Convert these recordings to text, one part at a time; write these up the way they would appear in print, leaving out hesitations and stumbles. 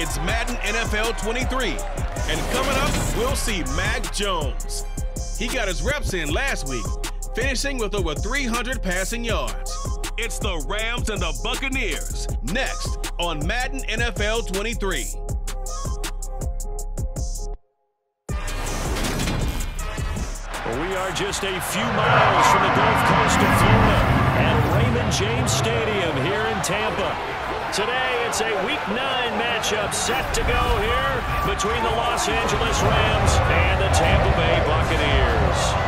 It's Madden NFL 23. And coming up, we'll see Mac Jones. He got his reps in last week, finishing with over 300 passing yards. It's the Rams and the Buccaneers, next on Madden NFL 23. We are just a few miles from the Gulf Coast of Florida at Raymond James Stadium here in Tampa. Today, it's a Week 9 matchup set to go here between the Los Angeles Rams and the Tampa Bay Buccaneers.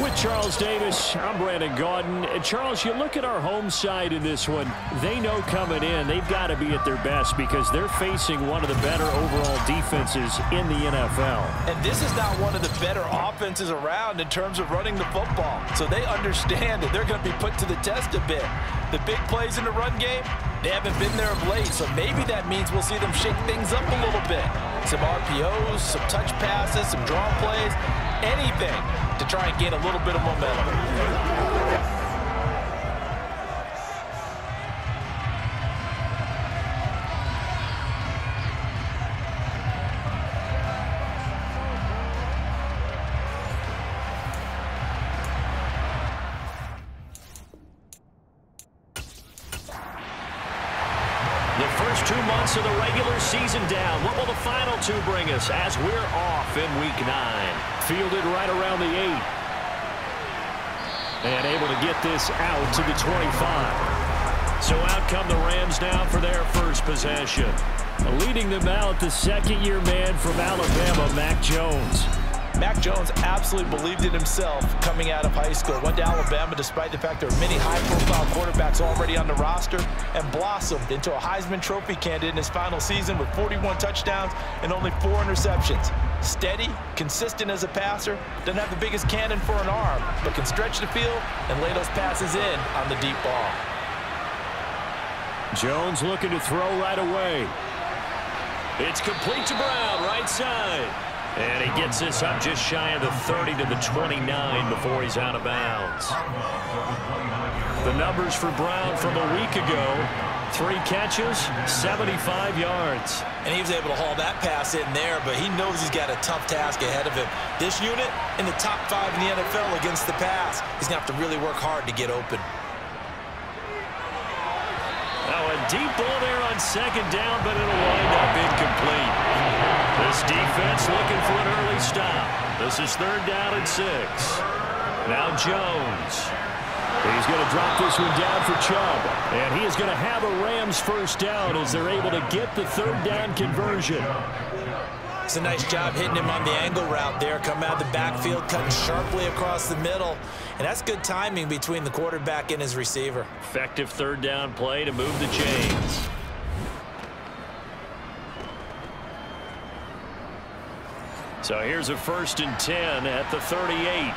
With Charles Davis, I'm Brandon Gaudin. And Charles, you look at our home side in this one, they know coming in they've got to be at their best because they're facing one of the better overall defenses in the NFL. And this is not one of the better offenses around in terms of running the football. So they understand that they're going to be put to the test a bit. The big plays in the run game, they haven't been there of late. So maybe that means we'll see them shake things up a little bit. Some RPOs, some touch passes, some draw plays, anything to try and gain a little bit of momentum. The first 2 months of the regular season down. What will the final 2 bring us as we're off in Week 9? Fielded right around the 8. And able to get this out to the 25. So out come the Rams now for their first possession. Leading them out, the second-year man from Alabama, Mac Jones. Mac Jones absolutely believed in himself coming out of high school. Went to Alabama despite the fact there are many high-profile quarterbacks already on the roster and blossomed into a Heisman Trophy candidate in his final season with 41 touchdowns and only 4 interceptions. Steady, consistent as a passer, doesn't have the biggest cannon for an arm, but can stretch the field and lay those passes in on the deep ball. Jones looking to throw right away. It's complete to Brown, right side. And he gets this up just shy of the 30 to the 29 before he's out of bounds. The numbers for Brown from a week ago: 3 catches, 75 yards. And he was able to haul that pass in there, but he knows he's got a tough task ahead of him. This unit in the top 5 in the NFL against the pass. He's going to have to really work hard to get open. Now a deep ball there on second down, but it'll wind up incomplete. This defense looking for an early stop. This is 3rd down and 6. Now Jones. He's going to drop this one down for Chubb. And he is going to have a Rams first down as they're able to get the 3rd down conversion. It's a nice job hitting him on the angle route there. Come out of the backfield, cutting sharply across the middle. And that's good timing between the quarterback and his receiver. Effective 3rd down play to move the chains. So here's a 1st and 10 at the 38.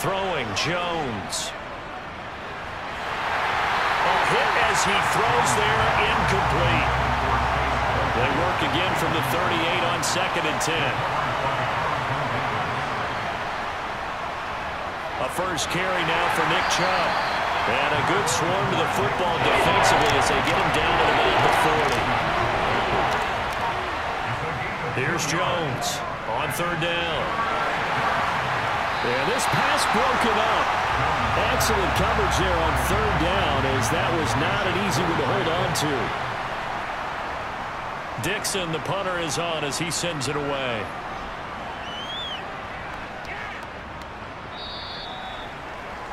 Throwing Jones. A hit as he throws there, incomplete. They work again from the 38 on 2nd and 10. A first carry now for Nick Chubb. And a good swarm to the football defensively as they get him down to about the 40. Here's Jones on 3rd down. And this pass broken up. Excellent coverage there on 3rd down as that was not an easy one to hold on to. Dixon, the punter, is on as he sends it away.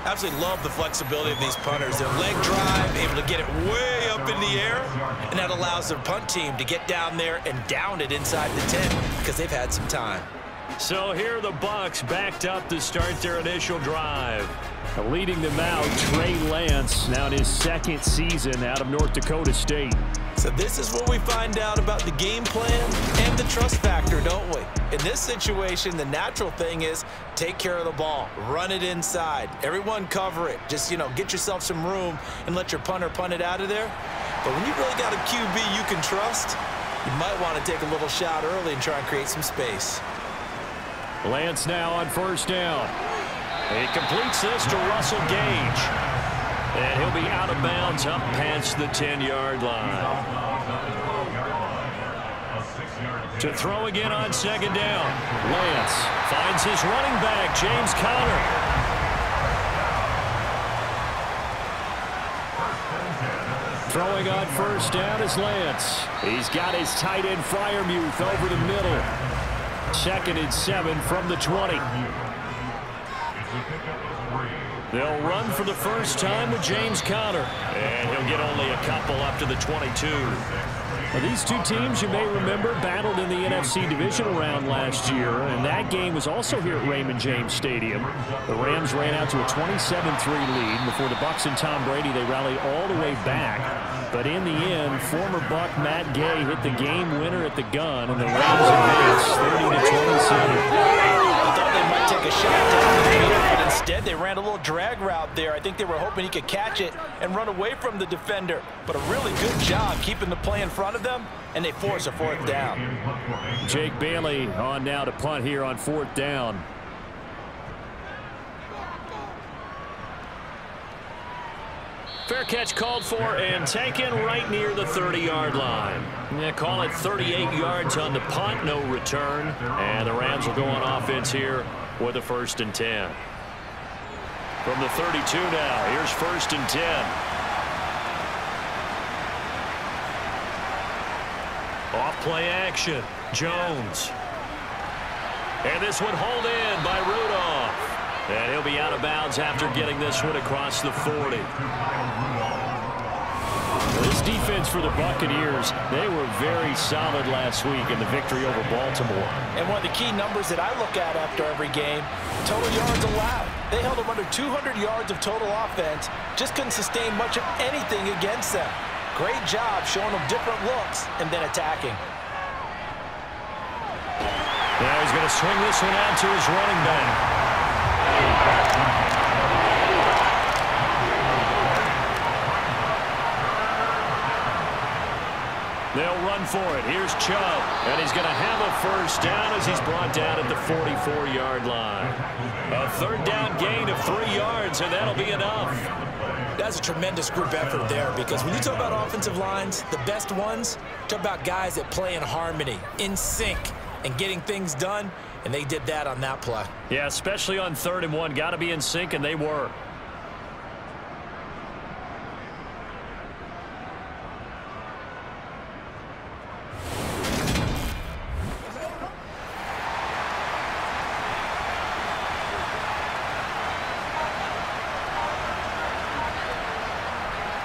Absolutely love the flexibility of these punters. Their leg drive, able to get it way up in the air, and that allows their punt team to get down there and down it inside the 10 because they've had some time. So here the Bucs backed up to start their initial drive. Leading them out, Trey Lance, now in his 2nd season out of North Dakota State. So this is where we find out about the game plan and the trust factor, don't we? In this situation, the natural thing is take care of the ball, run it inside, everyone cover it. Just, get yourself some room and let your punter punt it out of there. But when you really got a QB you can trust, you might want to take a little shot early and try and create some space. Lance now on first down. He completes this to Russell Gage. And he'll be out of bounds up past the 10-yard line. To throw again on second down. Lance finds his running back, James Conner. Throwing on first down is Lance. He's got his tight end Freiermuth over the middle. 2nd and 7 from the 20. They'll run for the first time with James Conner. And he'll get only a couple up to the 22. Well, these two teams, you may remember, battled in the NFC divisional round last year, and that game was also here at Raymond James Stadium. The Rams ran out to a 27-3 lead. Before the Bucs and Tom Brady, they rallied all the way back. But in the end, former Buck Matt Gay hit the game winner at the gun, and the Rams advanced 30-27. I thought they might take a shot down the field, but instead they ran a little drag route there. I think they were hoping he could catch it and run away from the defender. But a really good job keeping the play in front of them, and they force a 4th down. Jake Bailey on now to punt here on 4th down. Fair catch called for and taken right near the 30-yard line. Yeah, call it 38 yards on the punt, no return. And the Rams will go on offense here with a 1st and 10. From the 32 now, here's 1st and 10. Off play action, Jones. And this one hauled in by Rudolph. And he'll be out of bounds after getting this one across the 40. This defense for the Buccaneers, they were very solid last week in the victory over Baltimore. And one of the key numbers that I look at after every game, total yards allowed. They held them under 200 yards of total offense, just couldn't sustain much of anything against them. Great job showing them different looks and then attacking. Now he's going to swing this one out to his running back. They'll run for it. Here's Chubb, and he's going to have a 1st down as he's brought down at the 44-yard line. A 3rd down gain of 3 yards, and that'll be enough. That's a tremendous group effort there, because when you talk about offensive lines, the best ones, talk about guys that play in harmony, in sync, and getting things done, and they did that on that play. Yeah, especially on 3rd and 1. Got to be in sync, and they were.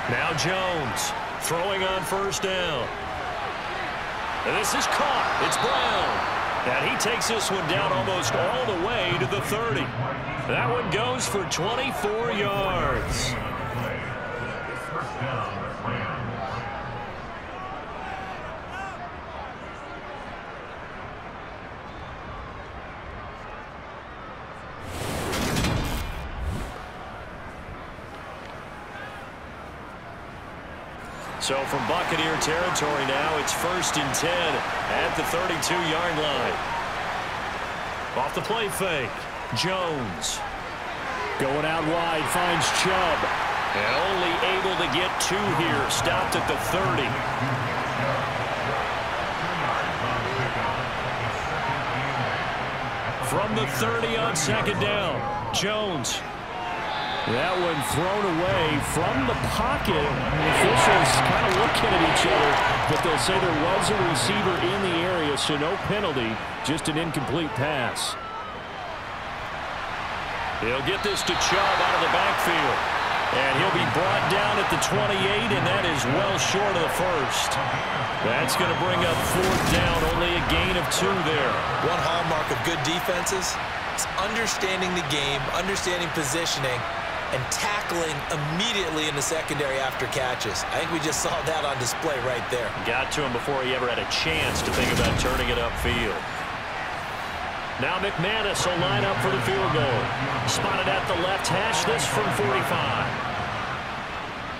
Now Jones throwing on 1st down. And this is caught. It's Brown. And he takes this one down almost all the way to the 30. That one goes for 24 yards. So from Buccaneer territory now, it's 1st and 10 at the 32-yard line. Off the play fake, Jones. Going out wide, finds Chubb. And only able to get 2 here, stopped at the 30. From the 30 on 2nd down, Jones. That one thrown away from the pocket. The officials kind of looking at each other, but they'll say there was a receiver in the area, so no penalty, just an incomplete pass. He'll get this to Chubb out of the backfield. And he'll be brought down at the 28, and that is well short of the 1st. That's going to bring up 4th down, only a gain of 2 there. One hallmark of good defenses is understanding the game, understanding positioning, and tackling immediately in the secondary after catches. I think we just saw that on display right there. Got to him before he ever had a chance to think about turning it upfield. Now McManus will line up for the field goal. Spotted at the left hash, this from 45.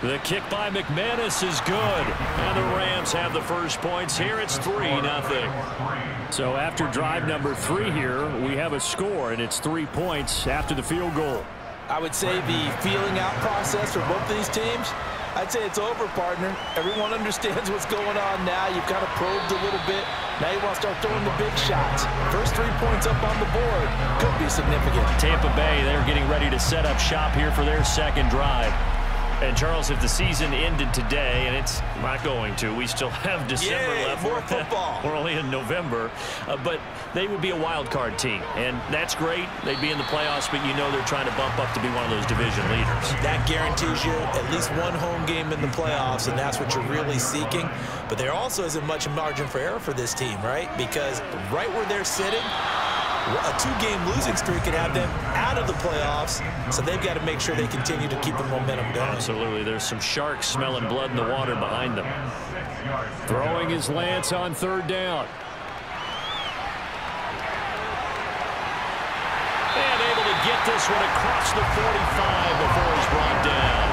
The kick by McManus is good. And the Rams have the first points here. It's 3-0. So after drive number 3 here, we have a score, and it's 3 points after the field goal. I would say the feeling out process for both of these teams, I'd say it's over, partner. Everyone understands what's going on now. You've kind of probed a little bit. Now you want to start throwing the big shots. First 3 points up on the board could be significant. Tampa Bay, they're getting ready to set up shop here for their second drive. And, Charles, if the season ended today, and it's not going to, we still have December left. More football. We're only in November. But they would be a wild card team. And that's great. They'd be in the playoffs, but you know they're trying to bump up to be one of those division leaders. That guarantees you at least one home game in the playoffs, and that's what you're really seeking. But there also isn't much margin for error for this team, right? Because right where they're sitting, a 2-game losing streak could have them out of the playoffs, so they've got to make sure they continue to keep the momentum going. Absolutely. There's some sharks smelling blood in the water behind them. Throwing his Lance on 3rd down. And able to get this one across the 45 before he's brought down.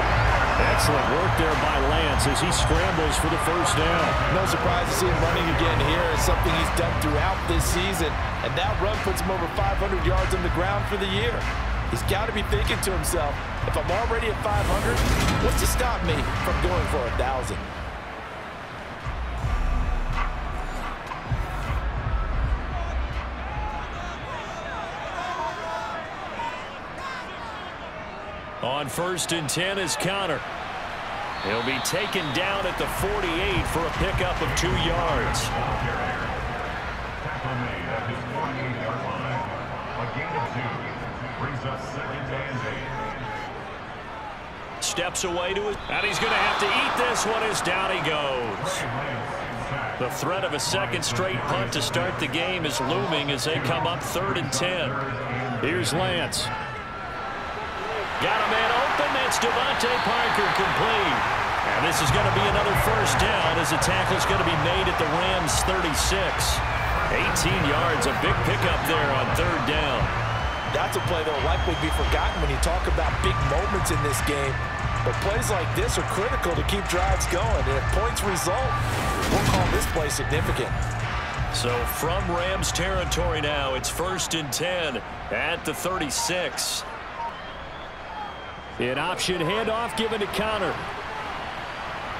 Excellent work there by Lance as he scrambles for the first down. No surprise to see him running again here. It's something he's done throughout this season. And that run puts him over 500 yards on the ground for the year. He's got to be thinking to himself, if I'm already at 500, what's to stop me from going for 1,000? On 1st and 10 is Connor. He'll be taken down at the 48 for a pickup of 2 yards. Steps away to it, and he's going to have to eat this one as down he goes. The threat of a second straight punt to start the game is looming as they come up 3rd and 10. Here's Lance. Got a man open. That's Devontae Parker complete. And this is going to be another first down as the tackle's going to be made at the Rams 36. 18 yards, a big pickup there on 3rd down. That's a play that will likely be forgotten when you talk about big moments in this game. But plays like this are critical to keep drives going. And if points result, we'll call this play significant. So from Rams territory now, it's 1st and 10 at the 36. An option handoff given to Connor.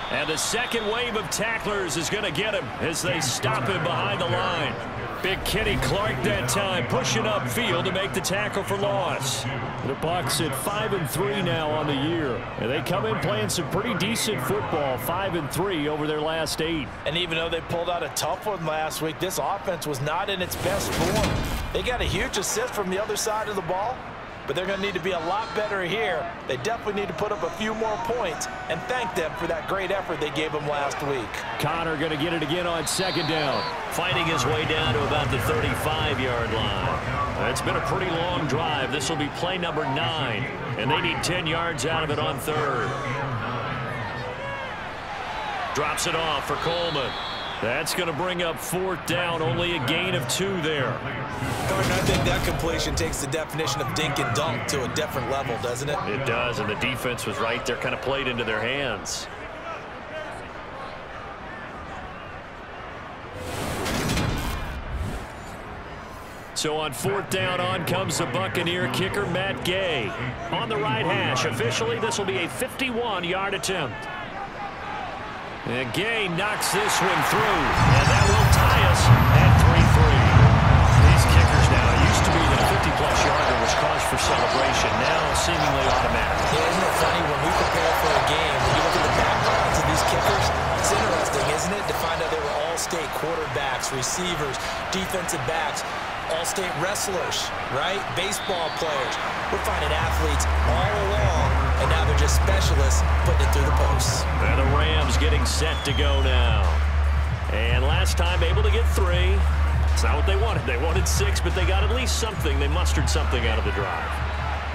And the second wave of tacklers is going to get him as they stop him behind the line. Big Kenny Clark that time pushing upfield to make the tackle for loss. The Bucs at 5-3 now on the year. And they come in playing some pretty decent football, 5-3 over their last 8. And even though they pulled out a tough one last week, this offense was not in its best form. They got a huge assist from the other side of the ball, but they're going to need to be a lot better here. They definitely need to put up a few more points and thank them for that great effort they gave them last week. Connor going to get it again on 2nd down. Fighting his way down to about the 35-yard line. It's been a pretty long drive. This will be play number 9, and they need 10 yards out of it on 3rd. Drops it off for Coleman. That's going to bring up 4th down, only a gain of 2 there. Gordon, I think that completion takes the definition of dink and dunk to a different level, doesn't it? It does, and the defense was right there, kind of played into their hands. So on 4th down, on comes the Buccaneer kicker, Matt Gay. On the right hash, officially, this will be a 51-yard attempt. And Gay knocks this one through, and that will tie us at 3-3. These kickers now used to be the 50-plus yarder was cause for celebration, now seemingly automatic. Yeah, isn't it funny when we prepare for a game, when you look at the backgrounds of these kickers, it's interesting, isn't it, to find out they were all-state quarterbacks, receivers, defensive backs, all-state wrestlers, right? Baseball players. We're finding athletes all along, and now they're just specialists putting it through the posts. And the Rams getting set to go now. And last time able to get 3. It's not what they wanted. They wanted 6, but they got at least something. They mustered something out of the drive.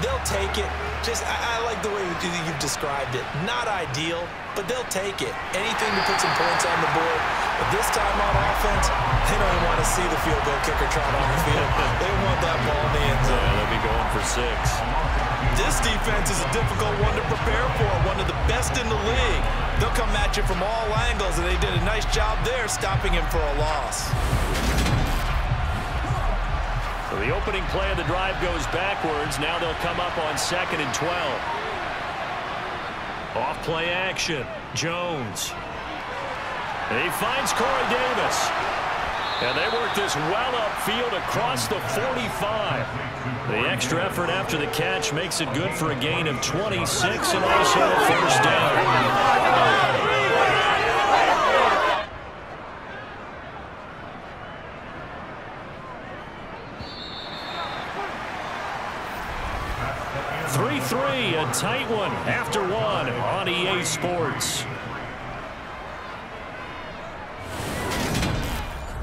They'll take it. I like the way you've described it. Not ideal, but they'll take it. Anything to put some points on the board. But this time on offense, they don't even want to see the field goal kicker trot on the field. They want that ball in the end zone. Yeah, they'll be going for 6. This defense is a difficult one to prepare for, one of the best in the league. They'll come at you from all angles, and they did a nice job there stopping him for a loss. So the opening play of the drive goes backwards. Now they'll come up on 2nd and 12. Off play action. Jones. And he finds Corey Davis. And they work this well upfield across the 45. The extra effort after the catch makes it good for a gain of 26 and also a first down. 3-3, a tight one after 1 on EA Sports.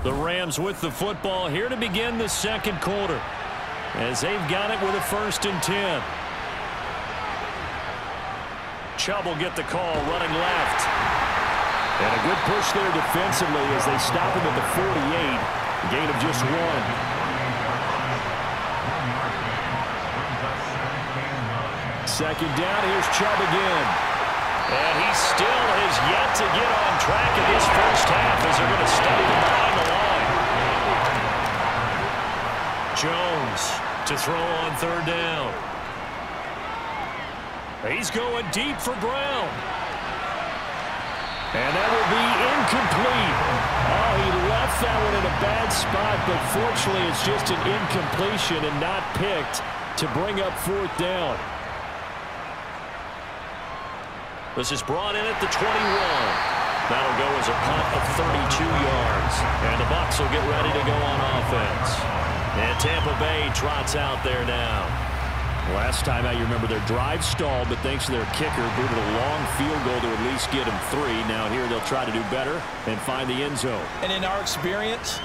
The Rams with the football here to begin the second quarter as they've got it with a 1st and 10. Chubb will get the call running left. And a good push there defensively as they stop him at the 48. Gain of just 1. Second down, here's Chubb again. And he still has yet to get on track in this first half as they're going to stop him behind the line. Jones to throw on 3rd down. He's going deep for Brown. And that will be incomplete. Oh, he left that one in a bad spot, but fortunately it's just an incompletion and not picked to bring up 4th down. This is brought in at the 21. That'll go as a punt of 32 yards. And the Bucs will get ready to go on offense. And Tampa Bay trots out there now. Last time out, you remember their drive stalled, but thanks to their kicker, booted a long field goal to at least get them 3. Now here they'll try to do better and find the end zone. And in our experience,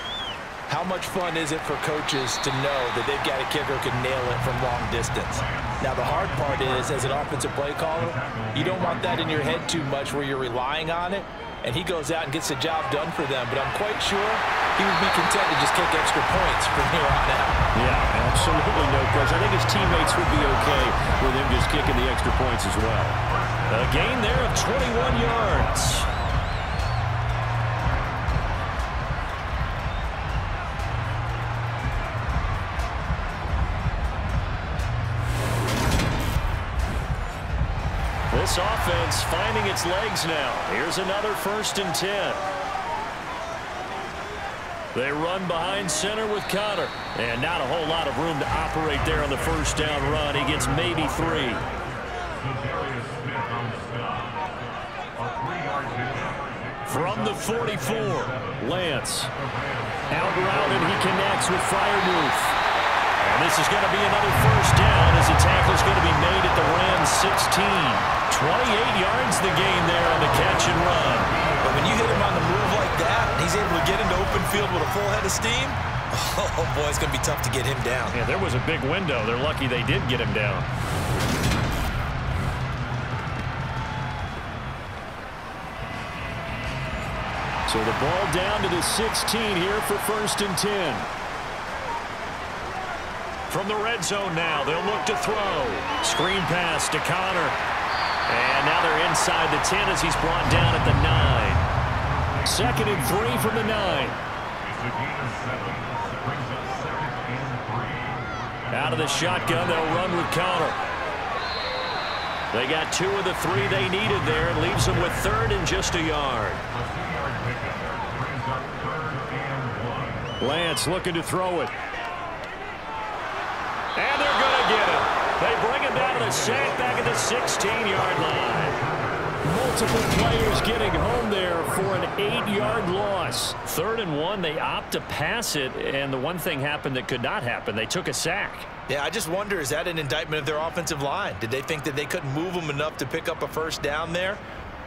how much fun is it for coaches to know that they've got a kicker who can nail it from long distance? Now, the hard part is, as an offensive play caller, you don't want that in your head too much where you're relying on it, and he goes out and gets the job done for them. But I'm quite sure he would be content to just kick extra points from here on out. Yeah, absolutely no question. I think his teammates would be okay with him just kicking the extra points as well. A gain there of 21 yards. This offense finding its legs now. Here's another 1st and 10. They run behind center with Connor. And not a whole lot of room to operate there on the 1st down run. He gets maybe 3. From the 44, Lance. Out route and he connects with Freiermuth. And this is going to be another 1st down as the tackle is going to be made at the Rams 16. 28 yards the gain there on the catch and run. But when you hit him on the move like that, he's able to get into open field with a full head of steam. Oh, boy, it's going to be tough to get him down. Yeah, there was a big window. They're lucky they did get him down. So the ball down to the 16 here for 1st and 10. From the red zone now, they'll look to throw. Screen pass to Connor. And now they're inside the 10 as he's brought down at the 9. 2nd and 3 from the 9. Out of the shotgun, they'll run with Connor. They got 2 of the 3 they needed there. It leaves them with 3rd and just a yard. Lance looking to throw it. And they're going to get it. They bring him down to the sack back at the 16-yard line. Multiple players getting home there for an 8-yard loss. 3rd and 1, they opt to pass it, and the one thing happened that could not happen. They took a sack. Yeah, I just wonder, is that an indictment of their offensive line? Did they think that they couldn't move them enough to pick up a 1st down there?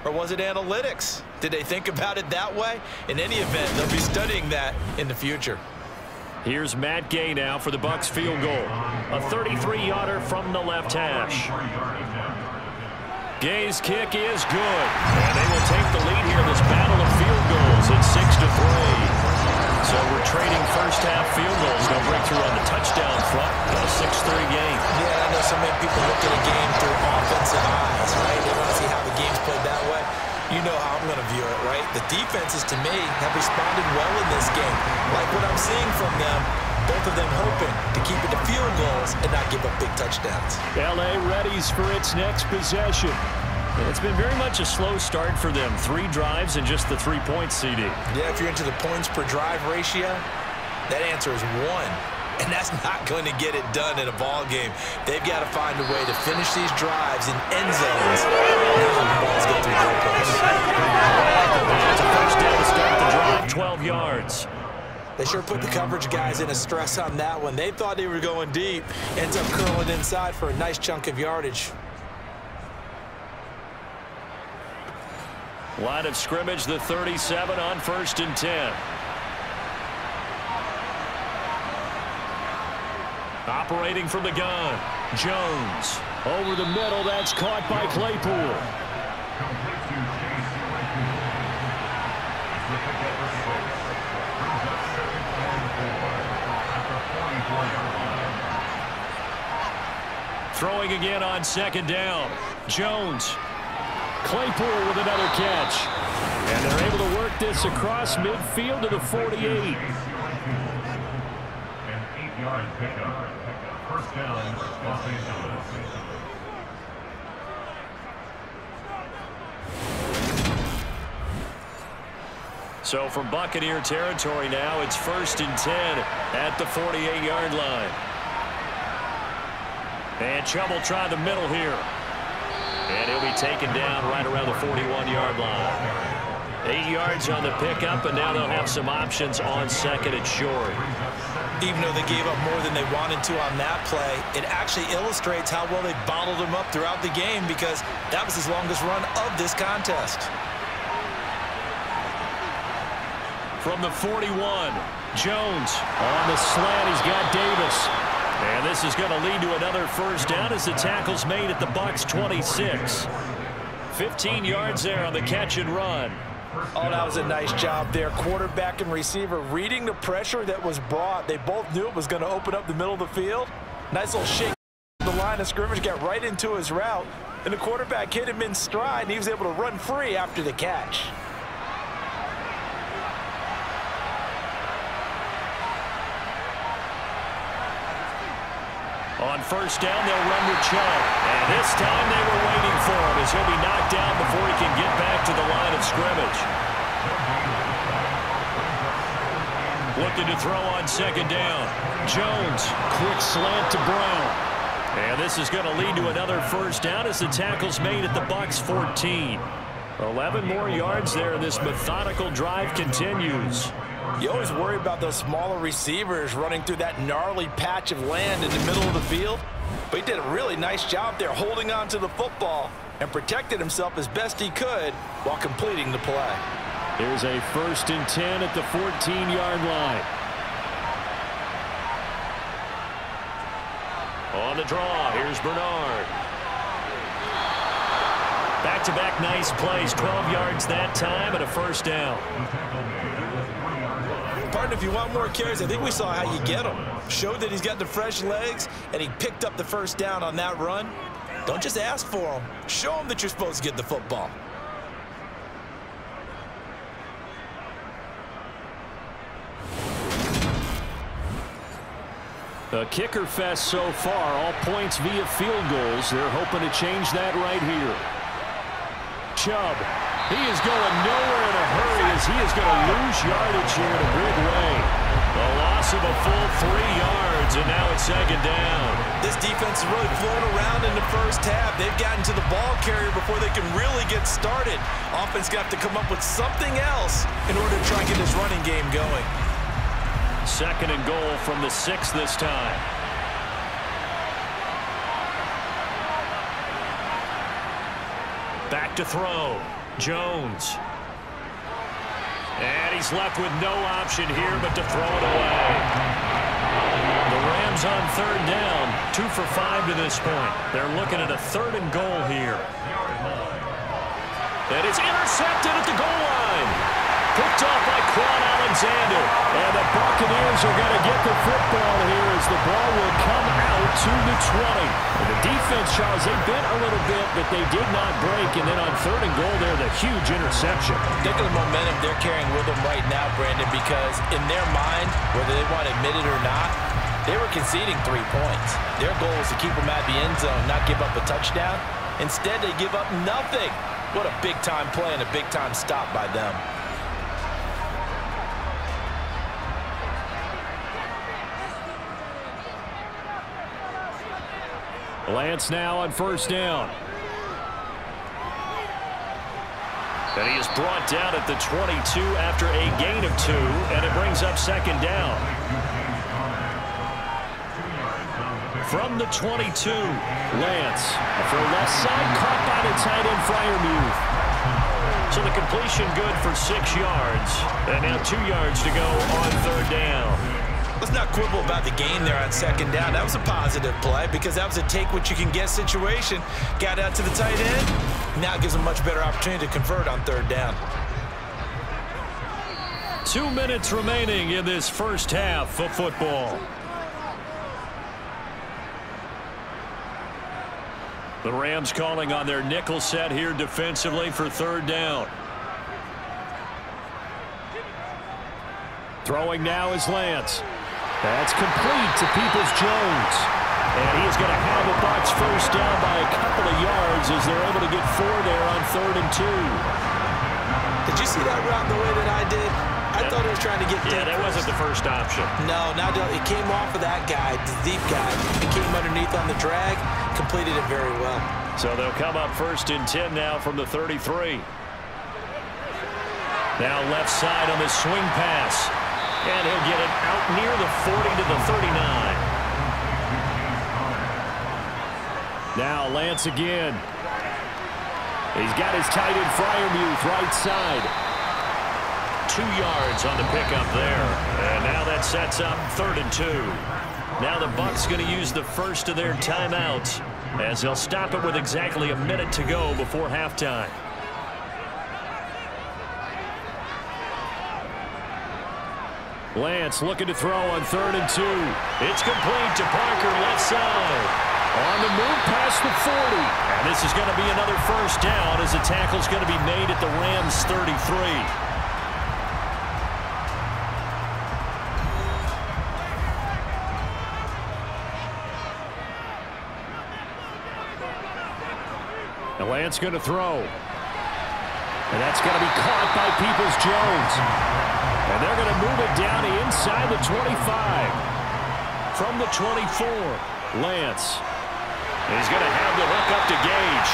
Or was it analytics? Did they think about it that way? In any event, they'll be studying that in the future. Here's Matt Gay now for the Bucs field goal. A 33-yarder from the left hash. Gay's kick is good. And they will take the lead here in this battle of field goals at 6-3. So we're trading first-half field goals. No breakthrough on the touchdown front. Got a 6-3 game. Yeah, I know so many people look at a game through offensive eyes, right? They want to see how the game's played that way. You know how I'm going to view it, right? The defenses, to me, have responded well in this game. Like what I'm seeing from them, both of them hoping to keep it to field goals and not give up big touchdowns. L.A. readies for its next possession. It's been very much a slow start for them. 3 drives and just the 3 points, CD. Yeah, if you're into the points per drive ratio, that answer is 1. And that's not going to get it done in a ball game. They've got to find a way to finish these drives in end zones. Now the balls get through goalposts. It's a first down to start the drive, 12 yards. They sure put the coverage guys in a stress on that one. They thought they were going deep. Ends up curling inside for a nice chunk of yardage. Line of scrimmage, the 37 on 1st and 10. Operating from the gun, Jones. Over the middle, that's caught by Claypool. Throwing again on 2nd down. Jones. Claypool with another catch. And they're able to work this across midfield to the 48. An 8-yard pickup. First down, Los Angeles. So from Buccaneer territory now, it's 1st and 10 at the 48-yard line. And Chubb will try the middle here. And he'll be taken down right around the 41-yard line. 8 yards on the pickup, and now they'll have some options on 2nd and short. Even though they gave up more than they wanted to on that play, it actually illustrates how well they bottled them up throughout the game, because that was his longest run of this contest. From the 41, Jones on the slant. He's got Davis. And this is going to lead to another first down as the tackle's made at the Bucs 26. 15 yards there on the catch and run. Oh, that was a nice job there. Quarterback and receiver reading the pressure that was brought. They both knew it was going to open up the middle of the field. Nice little shake. The line of scrimmage got right into his route, and the quarterback hit him in stride, and he was able to run free after the catch. On first down, they'll run with Chubb. And this time they were waiting for him as he'll be knocked down before he can get back to the line of scrimmage. Looking to throw on 2nd down. Jones, quick slant to Brown. And this is going to lead to another first down as the tackle's made at the Bucs 14. 11 more yards there, and this methodical drive continues. You always worry about those smaller receivers running through that gnarly patch of land in the middle of the field. But he did a really nice job there holding on to the football and protected himself as best he could while completing the play. Here's a 1st and 10 at the 14-yard line. On the draw, here's Bernard. Back-to-back nice plays, 12 yards that time and a first down. Partner, if you want more carries, I think we saw how you get them. Showed that he's got the fresh legs, and he picked up the first down on that run. Don't just ask for them. Show them that you're supposed to get the football. A kicker fest so far, all points via field goals. They're hoping to change that right here. Chubb, he is going nowhere in a hurry as he is going to lose yardage here in a big way. A loss of a full 3 yards, and now it's 2nd down. This defense is really flown around in the first half. They've gotten to the ball carrier before they can really get started. Offense got to come up with something else in order to try and get this running game going. 2nd and goal from the 6 this time. Back to throw. Jones. And he's left with no option here but to throw it away. The Rams on third down, 2 for 5 to this point. They're looking at a 3rd and goal here. And it's intercepted at the goal line. Picked off by Quan Alexander. And the Buccaneers are going to get the football here as the ball will come out to the 20. And the defense, Charles, they bent a little bit, but they did not break. And then on 3rd and goal there, the huge interception. Think of the momentum they're carrying with them right now, Brandon, because in their mind, whether they want to admit it or not, they were conceding 3 points. Their goal was to keep them at the end zone, not give up a touchdown. Instead, they give up nothing. What a big-time play and a big-time stop by them. Lance now on 1st down. And he is brought down at the 22 after a gain of 2, and it brings up 2nd down. From the 22, Lance for left side, caught by the tight end Freiermuth. So the completion good for 6 yards, and now 2 yards to go on 3rd down. Let's not quibble about the game there on 2nd down. That was a positive play because that was a take-what-you-can-get situation. Got out to the tight end. Now it gives them a much better opportunity to convert on 3rd down. 2 minutes remaining in this first half of football. The Rams calling on their nickel set here defensively for 3rd down. Throwing now is Lance. That's complete to Peoples-Jones. And he is going to have the Bucs first down by a couple of yards as they're able to get 4 there on 3rd and 2. Did you see that route the way that I did? I thought he was trying to get deep. Yeah, that wasn't the first option. No, it came off of that guy, the deep guy. It came underneath on the drag, completed it very well. So they'll come up 1st and 10 now from the 33. Now left side on the swing pass. And he'll get it out near the 40 to the 39. Now Lance again. He's got his tight end Freiermuth right side. 2 yards on the pickup there. And now that sets up 3rd and 2. Now the Bucs going to use the first of their timeouts as they'll stop it with exactly a minute to go before halftime. Lance looking to throw on 3rd and 2. It's complete to Parker left side. On the move past the 40. And this is going to be another first down as the tackle's going to be made at the Rams 33. And Lance going to throw. And that's going to be caught by Peoples-Jones. And they're going to move it down to inside the 25. From the 24, Lance. He's going to have the hook up to Gage.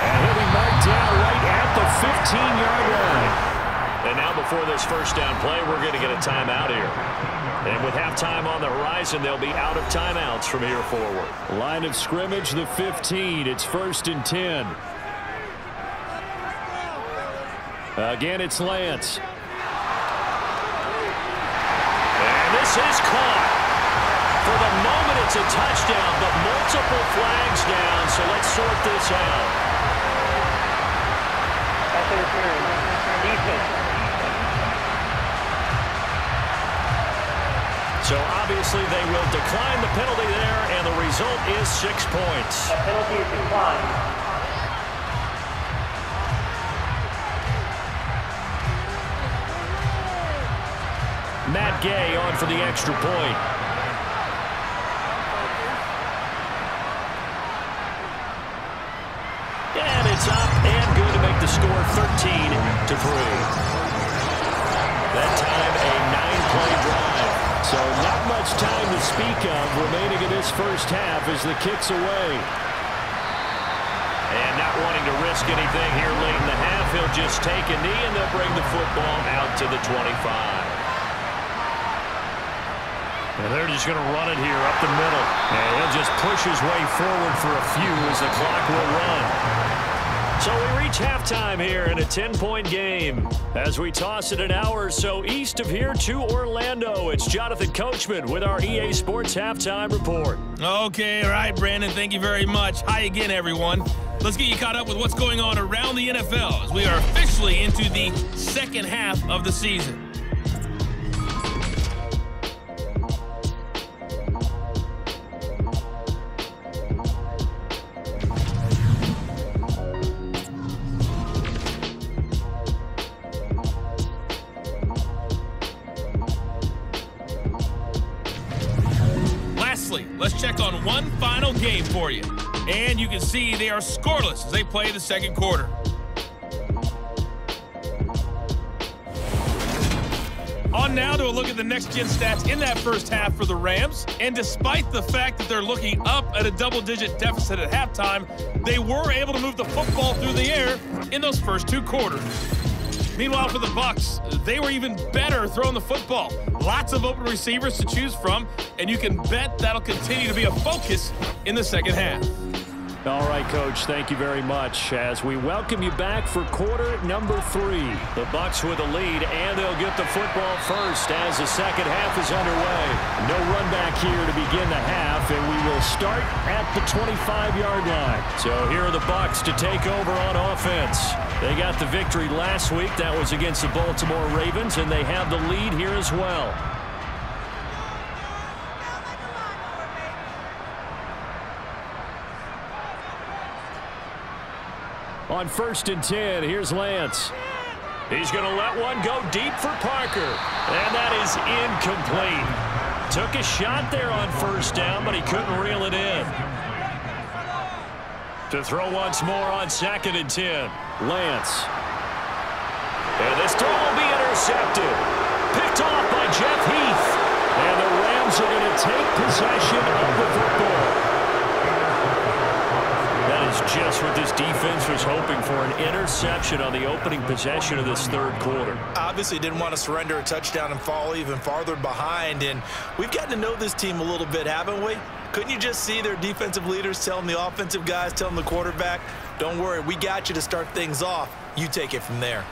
And he'll be marked down right at the 15-yard line. And now before this first down play, we're going to get a timeout here. And with halftime on the horizon, they'll be out of timeouts from here forward. Line of scrimmage, the 15. It's 1st and 10. Again, it's Lance. This is caught. For the moment, it's a touchdown, but multiple flags down, so let's sort this out. So obviously they will decline the penalty there, and the result is 6 points. A penalty is declined. Matt Gay on for the extra point. And it's up and good to make the score 13-3. That time a 9-play drive. So not much time to speak of remaining in this first half as the kick's away. And not wanting to risk anything here late in the half, he'll just take a knee and they'll bring the football out to the 25. And they're just going to run it here up the middle. And he'll just push his way forward for a few as the clock will run. So we reach halftime here in a 10-point game. As we toss it an hour or so east of here to Orlando, it's Jonathan Coachman with our EA Sports Halftime Report. Okay, all right, Brandon, thank you very much. Hi again, everyone. Let's get you caught up with what's going on around the NFL as we are officially into the second half of the season. Let's check on one final game for you. And you can see they are scoreless as they play the second quarter. On now to a look at the next-gen stats in that first half for the Rams. And despite the fact that they're looking up at a double-digit deficit at halftime, they were able to move the football through the air in those first two quarters. Meanwhile, for the Bucs, they were even better throwing the football. Lots of open receivers to choose from, and you can bet that'll continue to be a focus in the second half. All right, Coach, thank you very much. As we welcome you back for quarter number 3. The Bucs with a lead, and they'll get the football first as the second half is underway. No run back here to begin the half, and we will start at the 25-yard line. So here are the Bucs to take over on offense. They got the victory last week. That was against the Baltimore Ravens, and they have the lead here as well. On 1st and 10, here's Lance. He's going to let one go deep for Parker. And that is incomplete. Took a shot there on 1st down, but he couldn't reel it in. To throw once more on 2nd and 10. Lance. And this throw will be intercepted. Picked off by Jeff Heath. And the Rams are going to take possession of the football. That is just what this defense was hoping for, an interception on the opening possession of this third quarter. Obviously didn't want to surrender a touchdown and fall even farther behind, and we've gotten to know this team a little bit, haven't we? Couldn't you just see their defensive leaders telling the offensive guys, telling the quarterback, don't worry, we got you to start things off. You take it from there.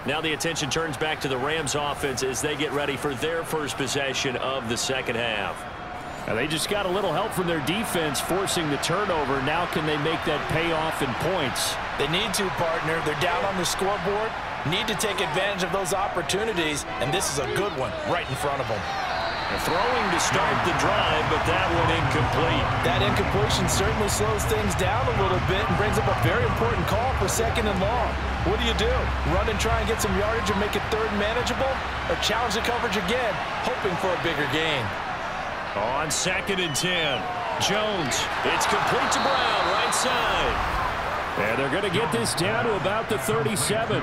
Now the attention turns back to the Rams offense as they get ready for their first possession of the second half. Now they just got a little help from their defense forcing the turnover. Now can they make that pay off in points? They need to, partner. They're down on the scoreboard. Need to take advantage of those opportunities, and this is a good one right in front of them. Throwing to start the drive, but that one incomplete. That incompletion certainly slows things down a little bit and brings up a very important call for 2nd and long. What do? Run and try and get some yardage and make it 3rd manageable? Or challenge the coverage again, hoping for a bigger gain? On 2nd and 10, Jones. It's complete to Brown, right side. And they're going to get this down to about the 37.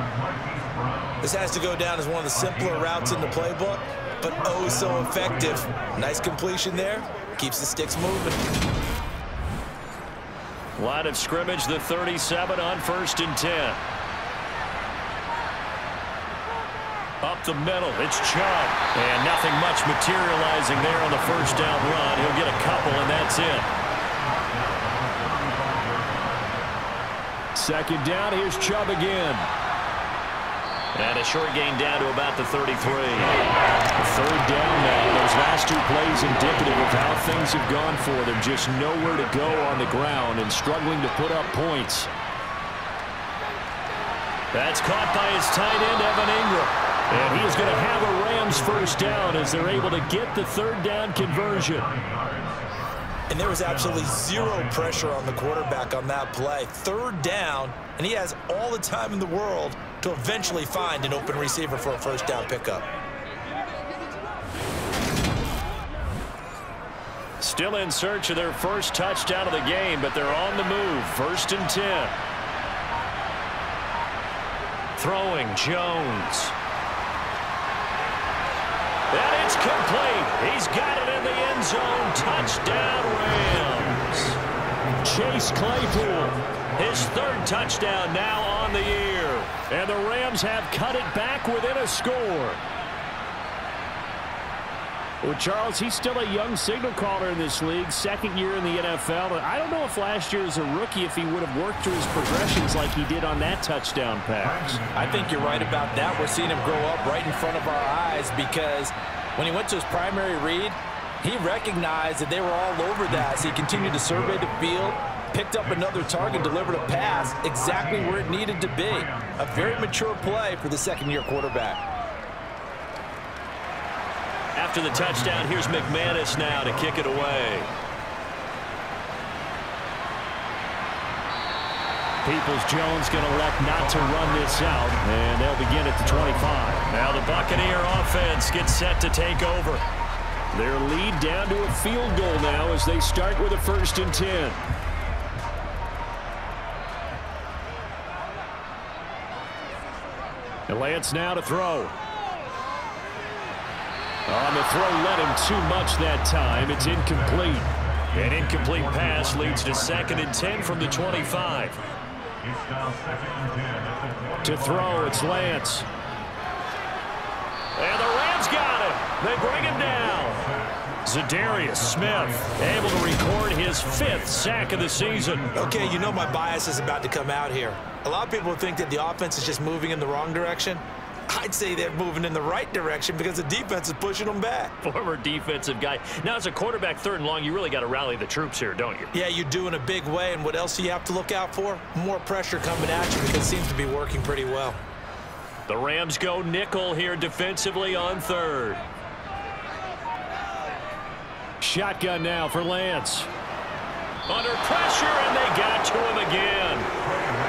This has to go down as one of the simpler routes in the playbook, but oh so effective. Nice completion there. Keeps the sticks moving. Line of scrimmage, the 37 on 1st and 10. Up the middle, it's Chubb. And nothing much materializing there on the 1st down run. He'll get a couple, and that's it. 2nd down, here's Chubb again. And a short gain down to about the 33. 3rd down now. Those last 2 plays indicative of how things have gone for them. Just nowhere to go on the ground and struggling to put up points. That's caught by his tight end, Evan Ingram. And he is going to have a Rams 1st down as they're able to get the 3rd down conversion. And there was absolutely zero pressure on the quarterback on that play. 3rd down, and he has all the time in the world to eventually find an open receiver for a 1st down pickup. Still in search of their first touchdown of the game, but they're on the move. 1st and 10. Throwing, Jones. And it's complete. He's got it in the end zone. Touchdown, Rams. Chase Claypool. His 3rd touchdown now on the year. And the Rams have cut it back within a score. Well, Charles, he's still a young signal caller in this league, second year in the NFL. I don't know if last year as a rookie, if he would have worked through his progressions like he did on that touchdown pass. I think you're right about that. We're seeing him grow up right in front of our eyes because when he went to his primary read, he recognized that they were all over that. So he continued to survey the field, picked up another target, delivered a pass exactly where it needed to be. A very mature play for the second-year quarterback. After the touchdown, here's McManus now to kick it away. Peoples-Jones going to elect not to run this out, and they'll begin at the 25. Now the Buccaneer offense gets set to take over. Their lead down to a field goal now as they start with a 1st and 10. And Lance now to throw. On the throw, led him too much that time. It's incomplete. An incomplete pass leads to 2nd and 10 from the 25. To throw, it's Lance. And the Rams got him. They bring him down. Zadarius Smith able to record his 5th sack of the season. Okay, you know my bias is about to come out here. A lot of people think that the offense is just moving in the wrong direction. I'd say they're moving in the right direction because the defense is pushing them back. Former defensive guy. Now, as a quarterback 3rd and long, you really got to rally the troops here, don't you? Yeah, you do in a big way. And what else do you have to look out for? More pressure coming at you because it seems to be working pretty well. The Rams go nickel here defensively on 3rd. Shotgun now for Lance. Under pressure, and they got to him again.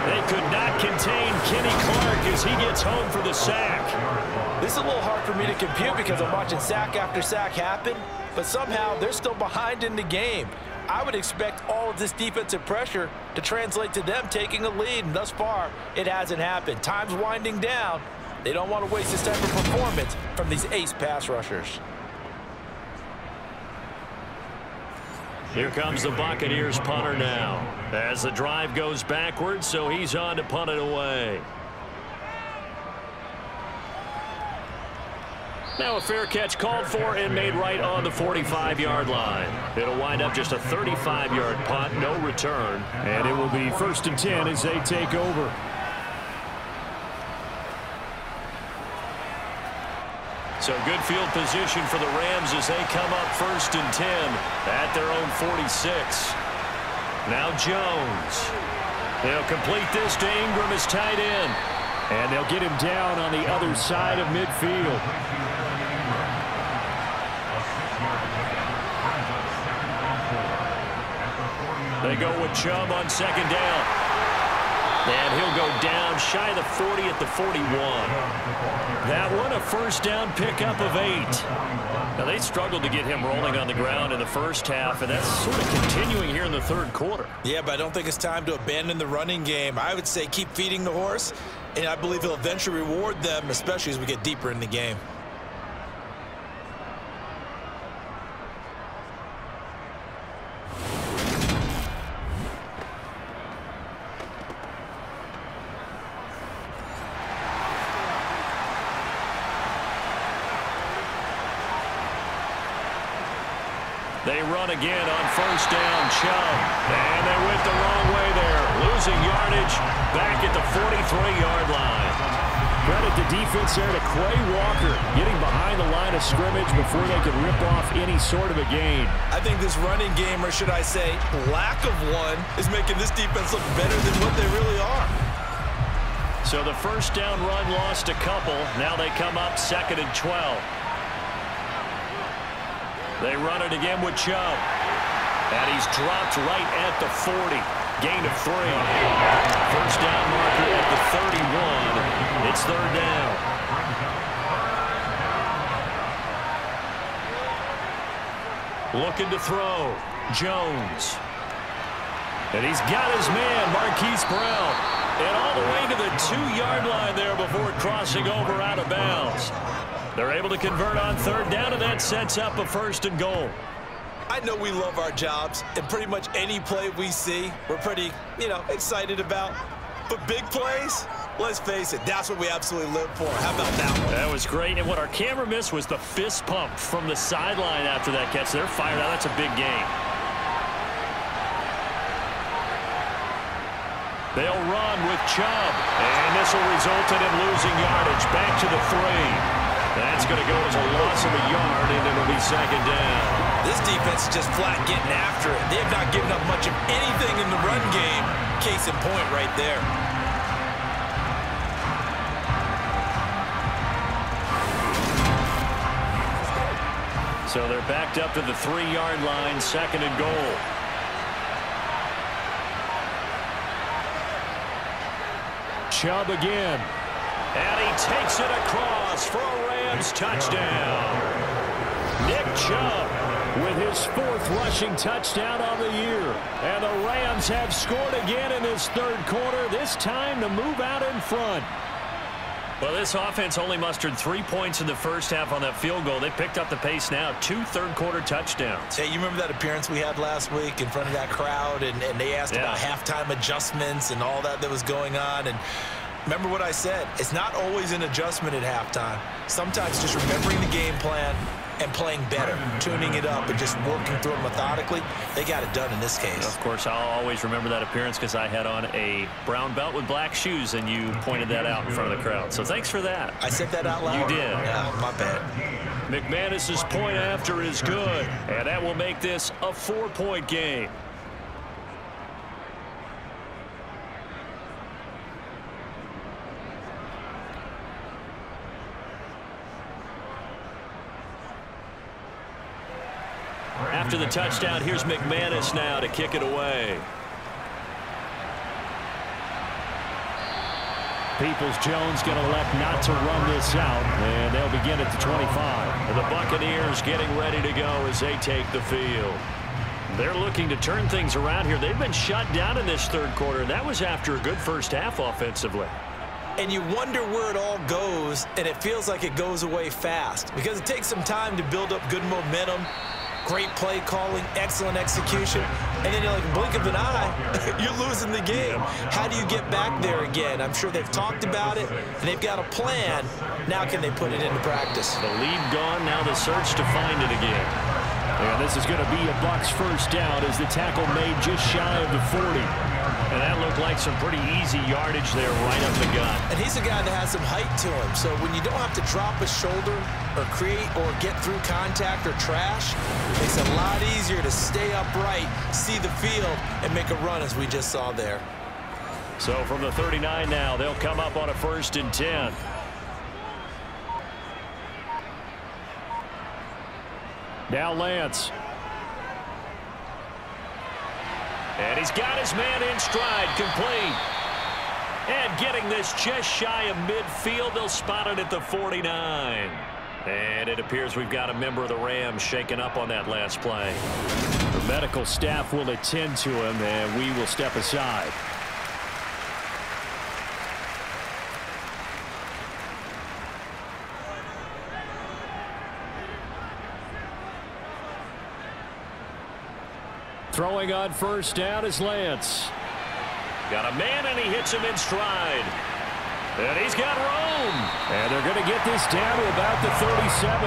They could not contain Kenny Clark as he gets home for the sack. This is a little hard for me to compute because I'm watching sack after sack happen, but somehow they're still behind in the game. I would expect all of this defensive pressure to translate to them taking a lead, and thus far, it hasn't happened. Time's winding down. They don't want to waste this type of performance from these ace pass rushers. Here comes the Buccaneers punter now as the drive goes backwards, so he's on to punt it away. Now a fair catch called for and made right on the 45-yard line. It'll wind up just a 35-yard punt, no return, and it will be 1st and 10 as they take over. So good field position for the Rams as they come up 1st and 10 at their own 46. Now Jones. They'll complete this to Ingram as tight end. And they'll get him down on the other side of midfield. They go with Chubb on 2nd down. And he'll go down shy of the 40 at the 41. That one a 1st down pickup of 8. Now they struggled to get him rolling on the ground in the 1st half, and that's sort of continuing here in the 3rd quarter. Yeah, but I don't think it's time to abandon the running game. I would say keep feeding the horse, and I believe he'll eventually reward them, especially as we get deeper in the game. They run again on 1st down, Chubb. And they went the wrong way there. Losing yardage back at the 43-yard line. Credit the defense there to Quay Walker, getting behind the line of scrimmage before they could rip off any sort of a gain. I think this running game, or should I say lack of one, is making this defense look better than what they really are. So the 1st down run lost a couple. Now they come up 2nd and 12. They run it again with Chubb. And he's dropped right at the 40. Gain of 3. 1st down marker at the 31. It's 3rd down. Looking to throw. Jones. And he's got his man, Marquise Brown. And all the way to the 2-yard line there before crossing over out of bounds. They're able to convert on 3rd down, and that sets up a 1st and goal. I know we love our jobs, and pretty much any play we see, we're pretty, excited about. But big plays, Let's face it, that's what we absolutely live for. How about that one? That was great, and what our camera missed was the fist pump from the sideline after that catch. They're fired out. That's a big game. They'll run with Chubb, and this will result in him losing yardage. Back to the 3. That's going to go as a loss of a yard, and it'll be second down. This defense is just flat getting after it. They have not given up much of anything in the run game. Case in point right there. So they're backed up to the 3-yard line, second and goal. Chubb again. And he takes it across for a Rams touchdown. Nick Chubb with his 4th rushing touchdown on the year. And the Rams have scored again in this 3rd quarter, this time to move out in front. Well, this offense only mustered 3 points in the first half on that field goal. They picked up the pace now, 2 third-quarter touchdowns. Hey, you remember that appearance we had last week in front of that crowd, and they asked about halftime adjustments and all that was going on, and remember what I said, it's not always an adjustment at halftime. Sometimes just remembering the game plan and playing better, tuning it up and just working through it methodically. They got it done in this case. Of course, I'll always remember that appearance because I had on a brown belt with black shoes, and you pointed that out in front of the crowd. So thanks for that. I said that out loud? You did. Yeah, my bad. McManus's point after is good, and that will make this a 4-point game. After the touchdown, here's McManus now to kick it away. Peoples-Jones going to elect not to run this out, and they'll begin at the 25. And the Buccaneers getting ready to go as they take the field. They're looking to turn things around here. They've been shut down in this 3rd quarter, and that was after a good first half offensively. And you wonder where it all goes, and it feels like it goes away fast because it takes some time to build up good momentum. Great play calling, excellent execution, and then you're like, blink of an eye, you're losing the game. How do you get back there again? I'm sure they've talked about it, and they've got a plan. Now can they put it into practice? The lead gone, now the search to find it again. And this is going to be a Bucs first down as the tackle made just shy of the 40. And that looked like some pretty easy yardage there right up the gut. And he's a guy that has some height to him, so when you don't have to drop a shoulder or create or get through contact or trash, it makes it a lot easier to stay upright, see the field, and make a run as we just saw there. So from the 39 now, they'll come up on a 1st and 10. Now Lance. And he's got his man in stride, complete. And getting this just shy of midfield, they'll spot it at the 49. And it appears we've got a member of the Rams shaken up on that last play. The medical staff will attend to him, and we will step aside. Throwing on 1st down is Lance. Got a man, and he hits him in stride. And he's got room. And they're going to get this down to about the 37.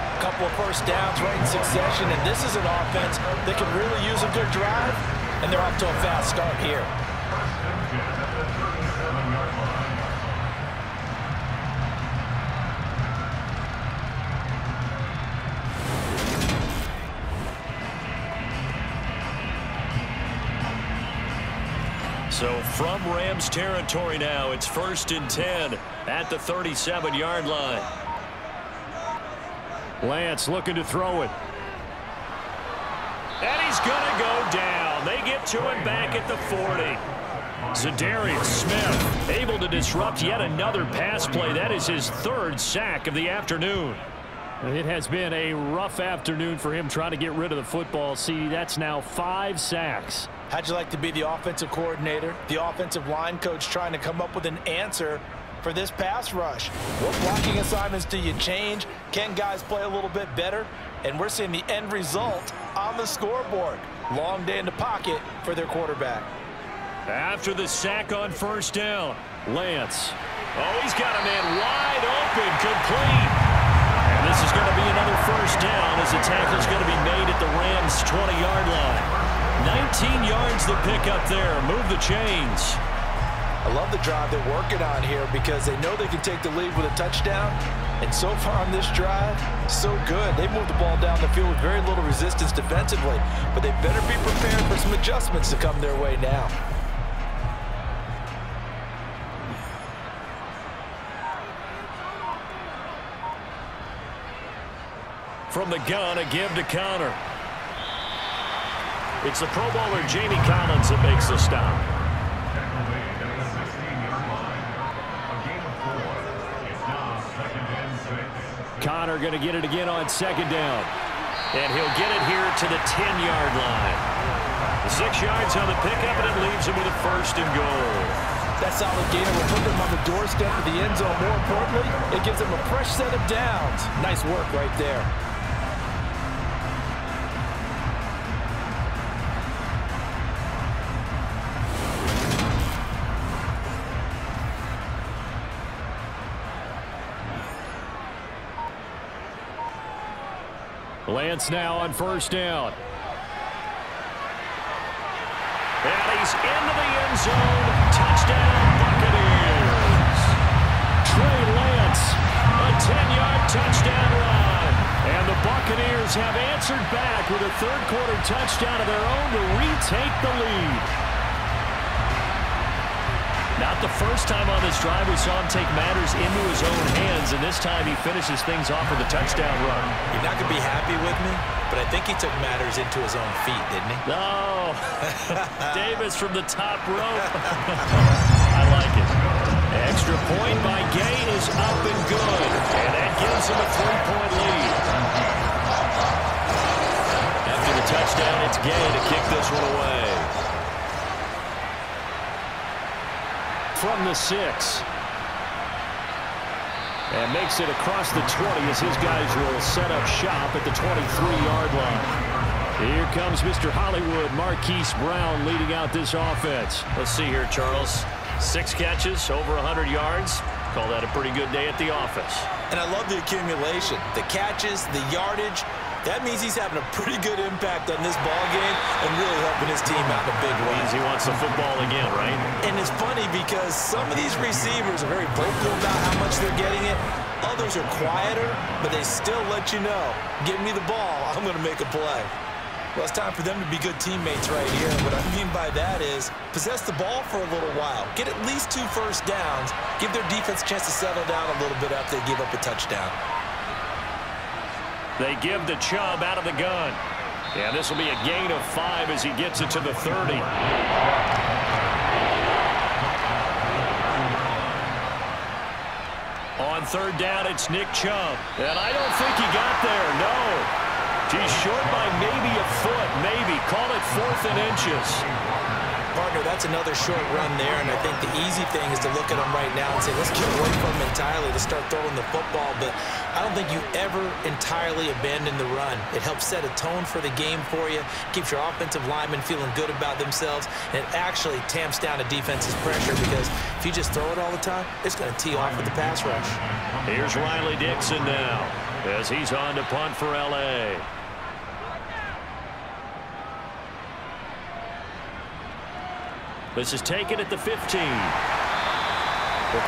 A couple of first downs right in succession, and this is an offense that can really use a good drive, and they're off to a fast start here. So from Rams territory now, it's 1st and 10 at the 37-yard line. Lance looking to throw it. And he's going to go down. They get to him back at the 40. Zadarius Smith able to disrupt yet another pass play. That is his 3rd sack of the afternoon. It has been a rough afternoon for him trying to get rid of the football. See, that's now 5 sacks. How'd you like to be the offensive coordinator, the offensive line coach trying to come up with an answer for this pass rush? What blocking assignments do you change? Can guys play a little bit better? And we're seeing the end result on the scoreboard. Long day in the pocket for their quarterback. After the sack on first down, Lance. Oh, he's got a man wide open, complete. And this is going to be another first down as the tackle is going to be made at the Rams' 20-yard line. 19 yards the pickup there. Move the chains. I love the drive they're working on here because they know they can take the lead with a touchdown. And so far on this drive, so good. They moved the ball down the field with very little resistance defensively. But they better be prepared for some adjustments to come their way now. From the gun, a give to Connor. It's the Pro Bowler Jamie Collins that makes the stop. Connor going to get it again on second down. And he'll get it here to the 10-yard line. 6 yards on the pickup, and it leaves him with a first and goal. That solid gainer will put them on the doorstep of the end zone. More importantly, it gives them a fresh set of downs. Nice work right there. Lance now on first down. And he's into the end zone. Touchdown, Buccaneers. Trey Lance, a 10-yard touchdown run. And the Buccaneers have answered back with a third-quarter touchdown of their own to retake the lead. Not the first time on this drive we saw him take matters into his own hands, and this time he finishes things off with a touchdown run. You're not going to be happy with me, but I think he took matters into his own feet, didn't he? No. Davis from the top rope. I like it. Extra point by Gay is up and good, and that gives him a 3-point lead. After the touchdown, it's Gay to kick this one away. From the 6. And makes it across the 20 as his guys will set up shop at the 23-yard line. Here comes Mr. Hollywood, Marquise Brown, leading out this offense. Let's see here, Charles. 6 catches, over 100 yards. Call that a pretty good day at the office. And I love the accumulation. The catches, the yardage. That means he's having a pretty good impact on this ball game and really helping his team out in a big way. Means he wants the football again, right? And it's funny because some of these receivers are very vocal about how much they're getting it. Others are quieter, but they still let you know, give me the ball, I'm going to make a play. Well, it's time for them to be good teammates right here. What I mean by that is possess the ball for a little while. Get at least 2 first downs. Give their defense a chance to settle down a little bit after they give up a touchdown. They give the Chubb out of the gun. Yeah, this will be a gain of 5 as he gets it to the 30. On third down, it's Nick Chubb. And I don't think he got there, no. He's short by maybe a foot, maybe. Call it 4th and inches. Partner, that's another short run there, and I think the easy thing is to look at him right now and say, let's get away from him entirely to start throwing the football, but I don't think you ever entirely abandon the run. It helps set a tone for the game for you, keeps your offensive linemen feeling good about themselves, and it actually tamps down a defense's pressure because if you just throw it all the time, it's going to tee off with the pass rush. Here's Riley Dixon now as he's on to punt for L.A. This is taken at the 15. We'll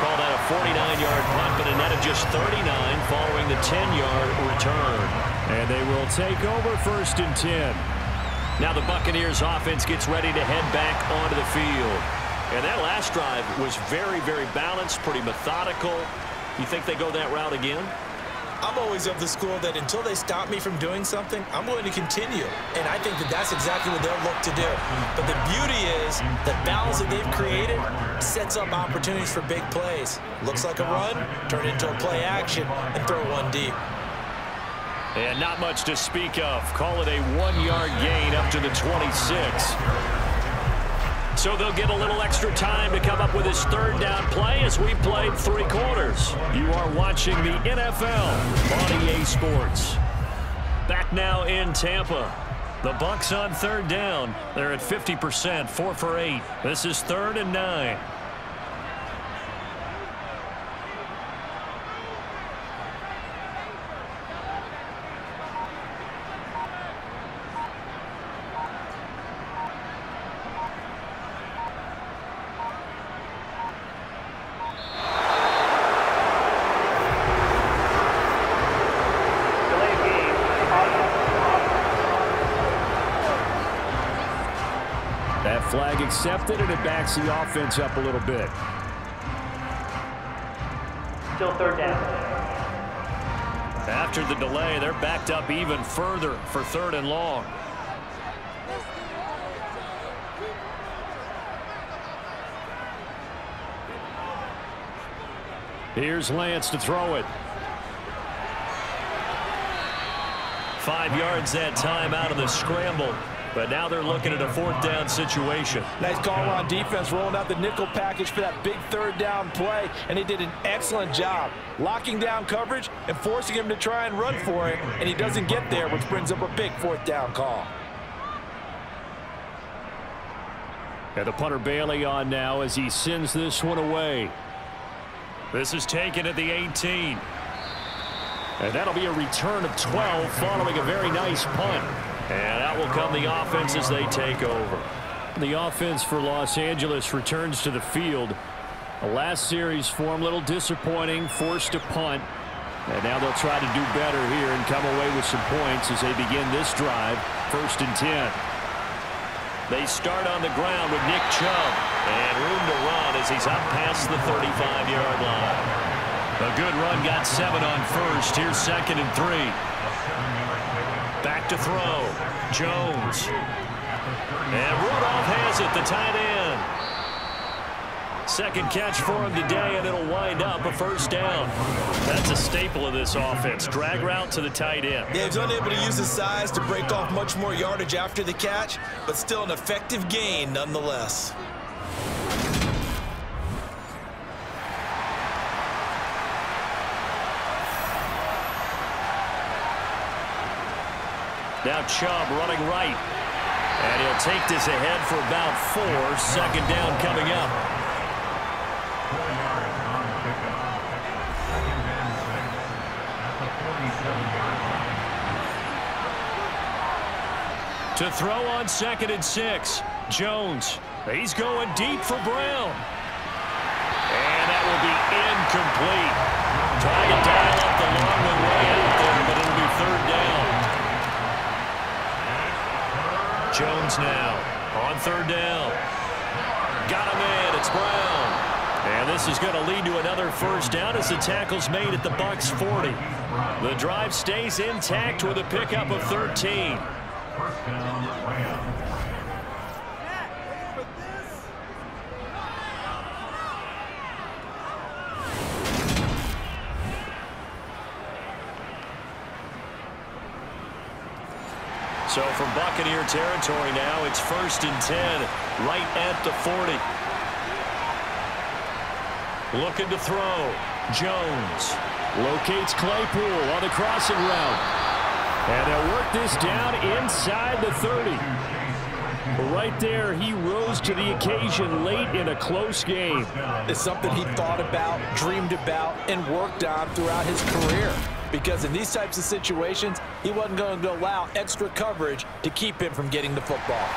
call that a 49-yard punt, but a net of just 39 following the 10-yard return. And they will take over 1st and 10. Now the Buccaneers offense gets ready to head back onto the field. And that last drive was very, very balanced, pretty methodical. You think they go that route again? I'm always of the school that until they stop me from doing something, I'm going to continue. And I think that that's exactly what they'll look to do. But the beauty is the balance that they've created sets up opportunities for big plays. Looks like a run, turn it into a play action, and throw one deep. And not much to speak of. Call it a 1-yard gain up to the 26. So they'll get a little extra time to come up with his third down play as we played 3 quarters. You are watching the NFL on EA Sports. Back now in Tampa. The Bucs on third down. They're at 50%, 4 for 8. This is 3rd and 9. Flag accepted, and it backs the offense up a little bit. Still 3rd down. After the delay, they're backed up even further for 3rd and long. Here's Lance to throw it. 5 yards that time out of the scramble. But now they're looking at a 4th down situation. Nice call on defense, rolling out the nickel package for that big 3rd down play, and he did an excellent job locking down coverage and forcing him to try and run for it, and he doesn't get there, which brings up a big 4th down call. And the punter Bailey on now as he sends this one away. This is taken at the 18. And that'll be a return of 12 following a very nice punt. And out will come the offense as they take over. The offense for Los Angeles returns to the field. The last series for them, a little disappointing, forced to punt. And now they'll try to do better here and come away with some points as they begin this drive, 1st and 10. They start on the ground with Nick Chubb. And room to run as he's up past the 35-yard line. A good run got 7 on 1st. Here's 2nd and 3. Back to throw. Jones. And Rudolph has it, the tight end. 2nd catch for him today, and it'll wind up a 1st down. That's a staple of this offense. Drag route to the tight end. Yeah, he's unable to use his size to break off much more yardage after the catch, but still an effective gain nonetheless. Now Chubb running right. And he'll take this ahead for about 4. 2nd down coming up. 4 yards on the pickup. 2nd and 6 at the 47-yard line. To throw on 2nd and 6. Jones. He's going deep for Brown. And that will be incomplete. Trying to dial up the long way out there, but it'll be 3rd down. Jones now on 3rd down. Got him in. It's Brown. And this is going to lead to another 1st down as the tackle's made at the Bucs 40. The drive stays intact with a pickup of 13. 1st down, Rams. So from Buccaneer territory now, it's 1st and 10, right at the 40. Looking to throw. Jones locates Claypool on the crossing route. And they'll work this down inside the 30. Right there, he rose to the occasion late in a close game. It's something he thought about, dreamed about, and worked on throughout his career. Because in these types of situations, he wasn't going to allow extra coverage to keep him from getting the football.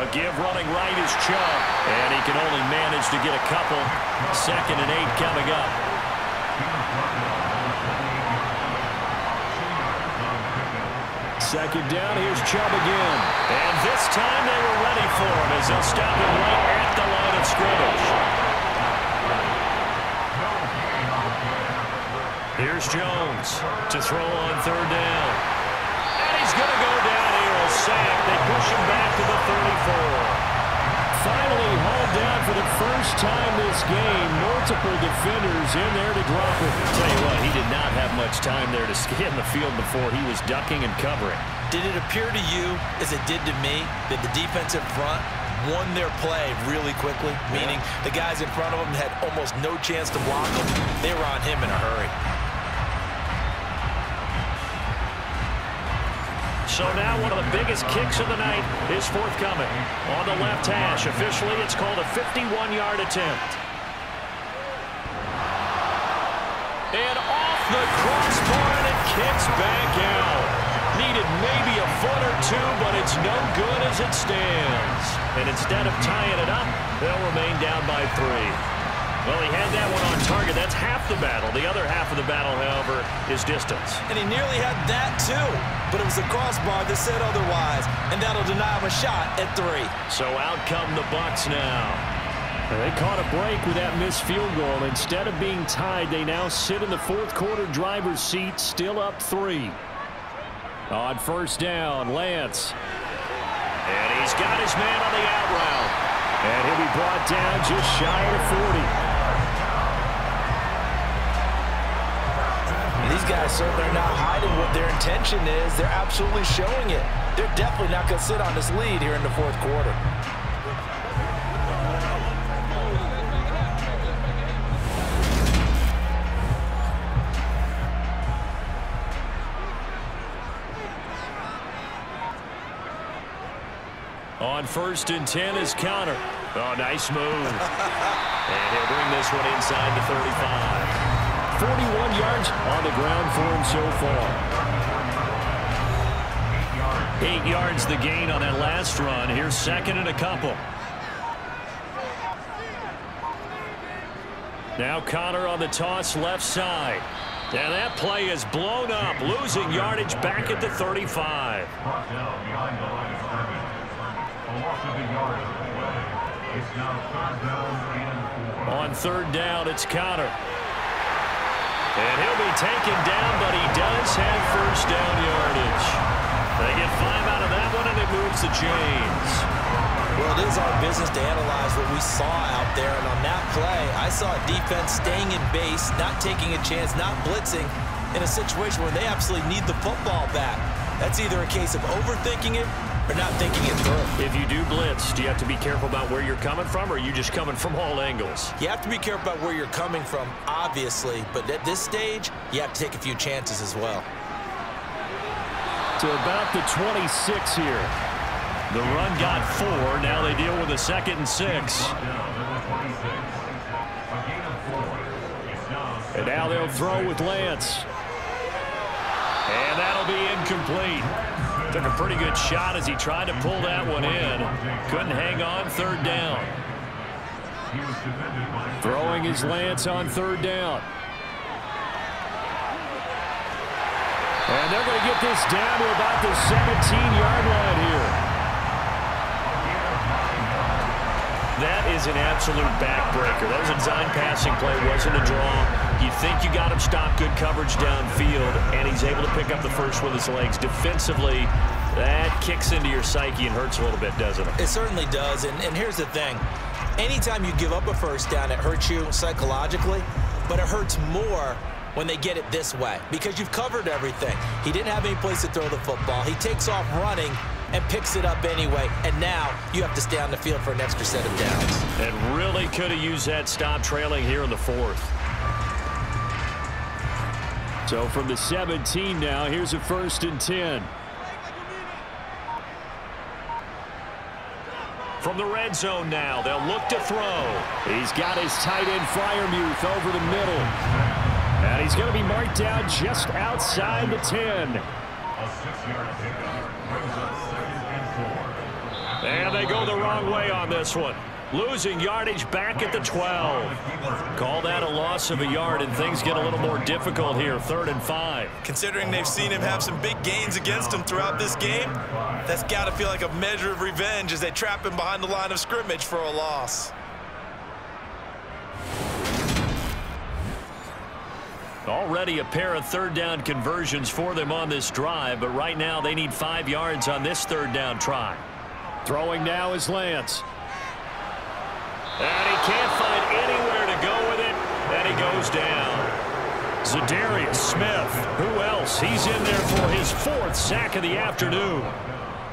A give running right is Chubb. And he can only manage to get a couple. 2nd and 8 coming up. 2nd down, here's Chubb again. And this time they were ready for him as they'll stop him right at the line of scrimmage. Here's Jones to throw on 3rd down. And he's going to go down here, a sack. They push him back to the 34. Finally hauled down for the first time this game. Multiple defenders in there to drop it. Tell you what, he did not have much time there to scan the field before he was ducking and covering. Did it appear to you, as it did to me, that the defensive front won their play really quickly, meaning the guys in front of them had almost no chance to block him. They were on him in a hurry. So now one of the biggest kicks of the night is forthcoming. On the left hash, officially it's called a 51-yard attempt. And off the crossbar, and it kicks back out. Needed maybe a foot or two, but it's no good as it stands. And instead of tying it up, they'll remain down by 3. Well, he had that one on target. That's half the battle. The other half of the battle, however, is distance. And he nearly had that, too. But it was the crossbar that said otherwise, and that'll deny him a shot at 3. So out come the Bucs now. They caught a break with that missed field goal. Instead of being tied, they now sit in the fourth quarter driver's seat, still up 3. On first down, Lance. And he's got his man on the out route. And he'll be brought down just shy of 40. These guys certainly are not hiding what their intention is. They're absolutely showing it. They're definitely not going to sit on this lead here in the fourth quarter. On first and 10 is Connor. Oh, nice move. And he'll bring this one inside the 35. 41 yards on the ground for him so far. 8 yards the gain on that last run. Here's second and a couple. Now Connor on the toss left side. And that play is blown up, losing yardage back at the 35. On third down, it's Connor. And he'll be taken down, but he does have first down yardage. They get 5 out of that one, and it moves the chains. Well, it is our business to analyze what we saw out there, and on that play, I saw a defense staying in base, not taking a chance, not blitzing, in a situation where they absolutely need the football back. That's either a case of overthinking it or not thinking it through. If you do blitz, do you have to be careful about where you're coming from, or are you just coming from all angles? You have to be careful about where you're coming from, obviously, but at this stage, you have to take a few chances as well. To about the 26 here. The run got 4. Now they deal with a 2nd and 6. And now they'll throw with Lance. And that'll be incomplete. Took a pretty good shot as he tried to pull that one in. Couldn't hang on third down. Throwing his Lance on third down. And they're going to get this down to about the 17-yard line here. That is an absolute backbreaker. That was a design passing play. Wasn't a draw. You think you got him stopped, good coverage downfield, and he's able to pick up the first with his legs. Defensively, that kicks into your psyche and hurts a little bit, doesn't it? It certainly does, and here's the thing. Anytime you give up a first down, it hurts you psychologically, but it hurts more when they get it this way because you've covered everything. He didn't have any place to throw the football. He takes off running and picks it up anyway, and now you have to stay on the field for an extra set of downs. And really could have used that stop trailing here in the fourth. So from the 17 now, here's a 1st and 10. From the red zone now, they'll look to throw. He's got his tight end Freiermuth over the middle. And he's going to be marked down just outside the 10. And they go the wrong way on this one. Losing yardage back at the 12. Call that a loss of a yard, and things get a little more difficult here. 3rd and 5. Considering they've seen him have some big gains against him throughout this game, that's got to feel like a measure of revenge as they trap him behind the line of scrimmage for a loss. Already a pair of 3rd down conversions for them on this drive, but right now they need 5 yards on this 3rd down try. Throwing now is Lance. And he can't find anywhere to go with it, and he goes down. Zadarius Smith, who else? He's in there for his 4th sack of the afternoon.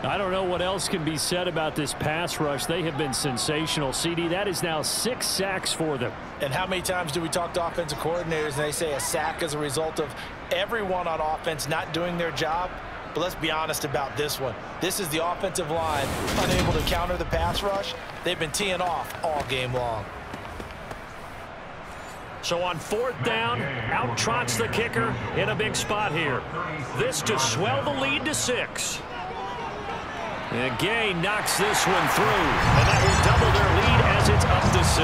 I don't know what else can be said about this pass rush. They have been sensational, CD. That is now 6 sacks for them. And how many times do we talk to offensive coordinators and they say a sack is a result of everyone on offense not doing their job? But let's be honest about this one. This is the offensive line unable to counter the pass rush. They've been teeing off all game long. So on 4th down, out trots the kicker in a big spot here. This to swell the lead to 6. And Gay knocks this one through, and that will double their lead as it's up to 6.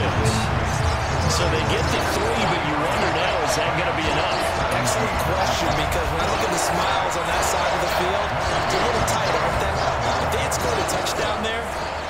So they get to 3, but you wonder now, is that going to be enough? Excellent question, because when I look at the smiles on that side of the field, it's a little tight, aren't they? If they had scored a touchdown there,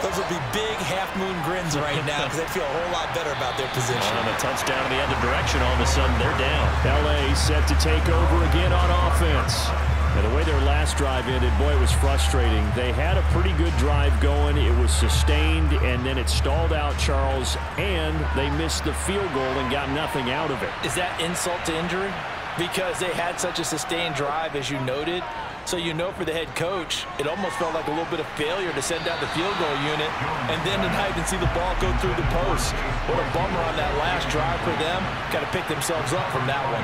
those would be big half-moon grins right now because they feel a whole lot better about their position. On a touchdown in the other direction, all of a sudden they're down. L.A. set to take over again on offense. And the way their last drive ended, boy, it was frustrating. They had a pretty good drive going. It was sustained, and then it stalled out, Charles, and they missed the field goal and got nothing out of it. Is that insult to injury? Because they had such a sustained drive, as you noted. So you know for the head coach, it almost felt like a little bit of failure to send out the field goal unit and then tonight and see the ball go through the post. What a bummer on that last drive for them. Got to pick themselves up from that one.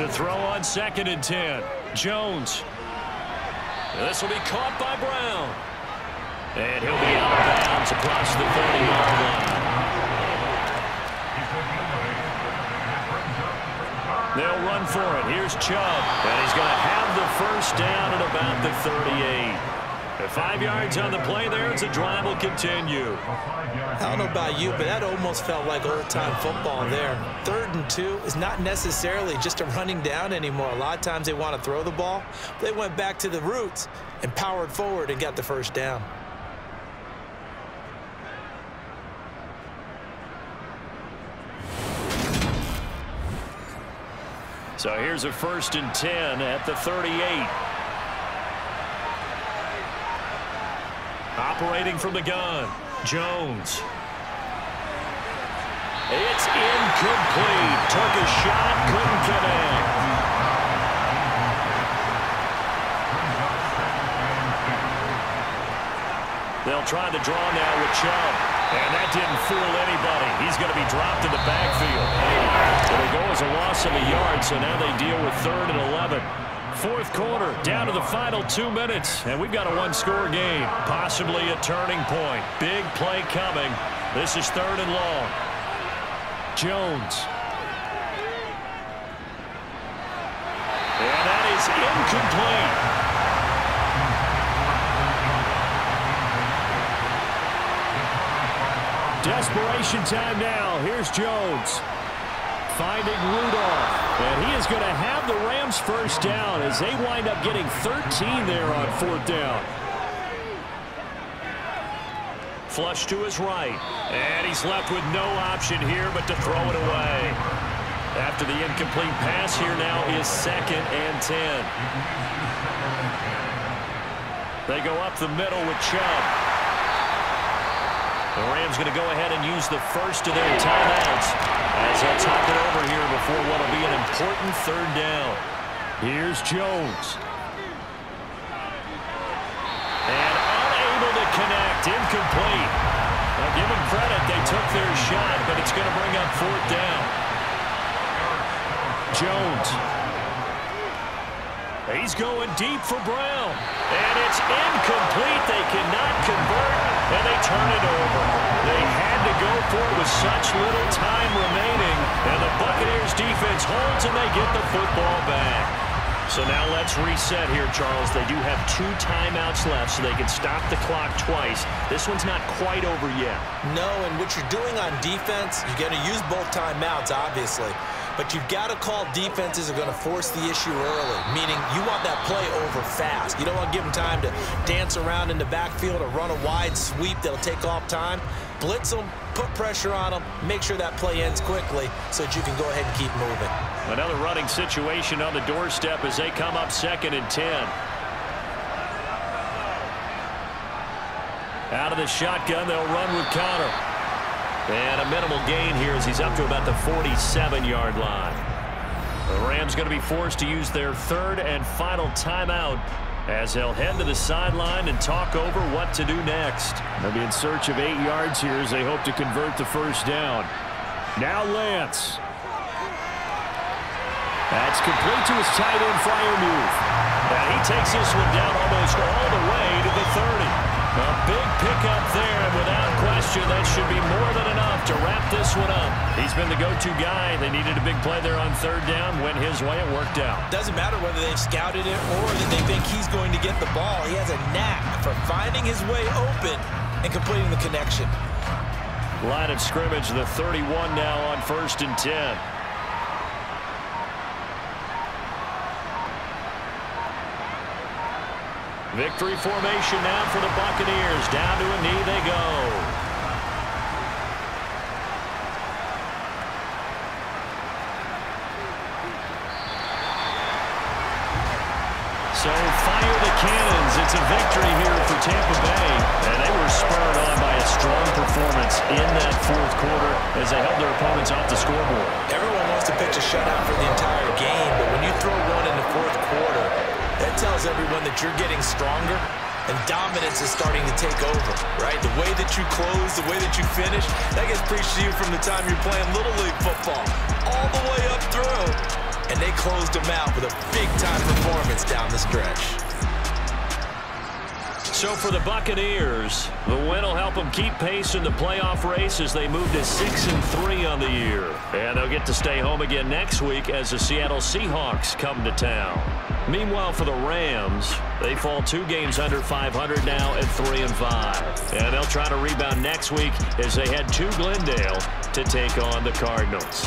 To throw on 2nd and 10. Jones. This will be caught by Brown. And he'll be out of bounds across the 30-yard line. They'll run for it. Here's Chubb. And he's going to have the first down at about the 38. 5 yards on the play there as the drive will continue. I don't know about you, but that almost felt like old-time football there. 3rd and 2 is not necessarily just a running down anymore. A lot of times they want to throw the ball. They went back to the roots and powered forward and got the first down. So here's a 1st and 10 at the 38. Operating from the gun, Jones. It's incomplete. Took a shot, couldn't connect. They'll try the draw now with Chubb. And that didn't fool anybody. He's going to be dropped in the backfield. It'll go as a loss of a yard, so now they deal with 3rd and 11. 4th quarter, down to the final 2 minutes, and we've got a one-score game, possibly a turning point. Big play coming. This is 3rd and long. Jones. And that is incomplete. Desperation time now. Here's Jones. Finding Rudolph. And he is going to have the Rams first down as they wind up getting 13 there on 4th down. Flush to his right. And he's left with no option here but to throw it away. After the incomplete pass, here now is 2nd and 10. They go up the middle with Chubb. The Rams going to go ahead and use the first of their timeouts as they'll talk it over here before what will be an important 3rd down. Here's Jones. And unable to connect, incomplete. Now give them credit, they took their shot, but it's going to bring up 4th down. Jones. He's going deep for Brown. And it's incomplete. They cannot convert, and they turn it over. They had to go for it with such little time remaining, and the Buccaneers defense holds, and they get the football back. So now let's reset here, Charles. They do have 2 timeouts left, so they can stop the clock twice. This one's not quite over yet. No, and what you're doing on defense, you're going to use both timeouts, obviously. But you've got to call defenses are going to force the issue early, meaning you want that play over fast. You don't want to give them time to dance around in the backfield or run a wide sweep that'll take off time. Blitz them, put pressure on them, make sure that play ends quickly so that you can go ahead and keep moving. Another running situation on the doorstep as they come up 2nd and 10. Out of the shotgun, they'll run with Connor. And a minimal gain here as he's up to about the 47-yard line. The Rams going to be forced to use their 3rd and final timeout as they'll head to the sideline and talk over what to do next. They'll be in search of 8 yards here as they hope to convert the first down. Now Lance. That's complete to his tight end Freiermuth. And he takes this one down almost all the way to the 30. A big pickup there, and without question, that should be more than enough to wrap this one up. He's been the go-to guy. They needed a big play there on third down. Went his way. It worked out. Doesn't matter whether they've scouted it or that they think he's going to get the ball. He has a knack for finding his way open and completing the connection. Line of scrimmage, the 31 now on 1st and 10. Victory formation now for the Buccaneers. Down to a knee they go. So fire the cannons. It's a victory here for Tampa Bay. And they were spurred on by a strong performance in that fourth quarter as they held their opponents off the scoreboard. Everyone wants to pitch a shutout for the entire game, but when you throw one in the fourth quarter, that tells everyone that you're getting stronger and dominance is starting to take over, right? The way that you close, the way that you finish, that gets preached to you from the time you're playing Little League football all the way up through. And they closed them out with a big-time performance down the stretch. So for the Buccaneers, the win will help them keep pace in the playoff race as they move to 6-3 on the year. And they'll get to stay home again next week as the Seattle Seahawks come to town. Meanwhile, for the Rams, they fall 2 games under 500 now at 3-5. And they'll try to rebound next week as they head to Glendale to take on the Cardinals.